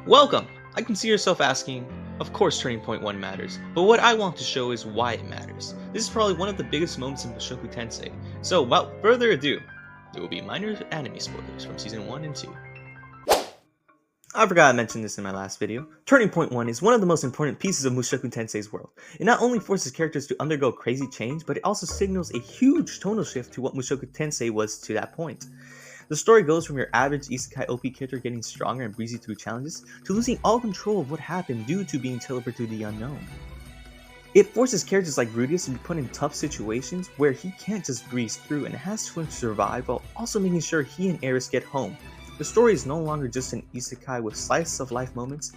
Welcome! I can see yourself asking, of course Turning Point 1 matters, but what I want to show is why it matters. This is probably one of the biggest moments in Mushoku Tensei, so without further ado, there will be minor anime spoilers from Season 1 and 2. I forgot I mentioned this in my last video. Turning Point 1 is one of the most important pieces of Mushoku Tensei's world. It not only forces characters to undergo crazy change, but it also signals a huge tonal shift to what Mushoku Tensei was to that point. The story goes from your average isekai OP character getting stronger and breezy through challenges, to losing all control of what happened due to being teleported to the unknown. It forces characters like Rudeus to be put in tough situations where he can't just breeze through and has to survive while also making sure he and Eris get home. The story is no longer just an isekai with slice of life moments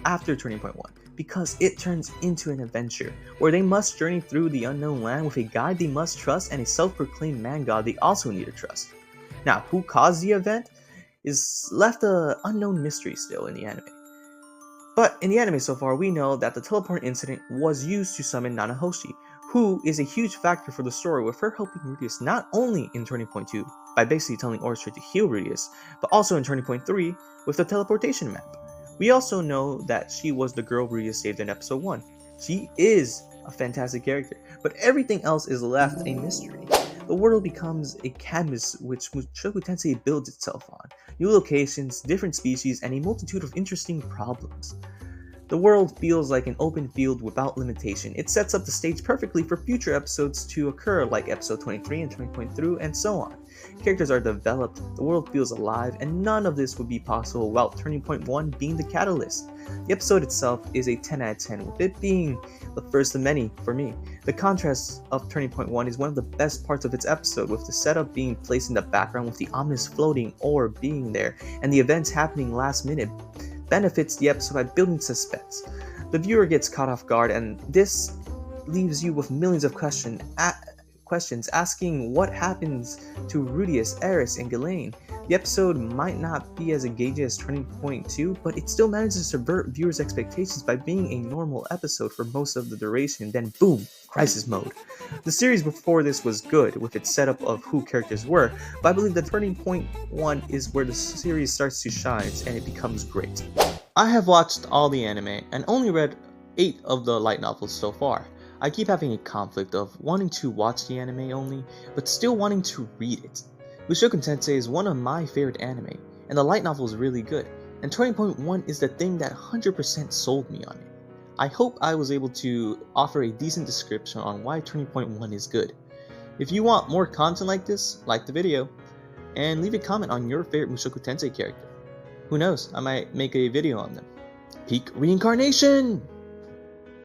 after Turning Point 1, because it turns into an adventure, where they must journey through the unknown land with a guide they must trust and a self-proclaimed man-god they also need to trust. Now, who caused the event is left an unknown mystery still in the anime. But in the anime so far, we know that the teleport incident was used to summon Nanahoshi, who is a huge factor for the story, with her helping Rudeus not only in Turning Point 2 by basically telling Orchard to heal Rudeus, but also in Turning Point 3 with the teleportation map. We also know that she was the girl Rudeus saved in episode 1. She is a fantastic character, but everything else is left a mystery. The world becomes a canvas which Mushoku Tensei builds itself on. New locations, different species, and a multitude of interesting problems. The world feels like an open field without limitation. It sets up the stage perfectly for future episodes to occur, like episode 23 and 20.3 and so on. Characters are developed, the world feels alive, and none of this would be possible without Turning Point 1 being the catalyst. The episode itself is a 10 out of 10, with it being the first of many for me. The contrast of Turning Point 1 is one of the best parts of its episode, with the setup being placed in the background with the ominous floating orb being there, and the events happening last minute benefits the episode by building suspense. The viewer gets caught off guard, and this leaves you with millions of questions asking what happens to Rudeus, Eris, and Ghislaine. The episode might not be as engaging as Turning Point 2, but it still manages to subvert viewers' expectations by being a normal episode for most of the duration, then boom, crisis mode. The series before this was good, with its setup of who characters were, but I believe that Turning Point 1 is where the series starts to shine and it becomes great. I have watched all the anime and only read 8 of the light novels so far. I keep having a conflict of wanting to watch the anime only, but still wanting to read it. Mushoku Tensei is one of my favorite anime, and the light novel is really good, and Turning Point 1 is the thing that 100% sold me on it. I hope I was able to offer a decent description on why Turning Point 1 is good. If you want more content like this, like the video, and leave a comment on your favorite Mushoku Tensei character. Who knows, I might make a video on them. Peak Reincarnation!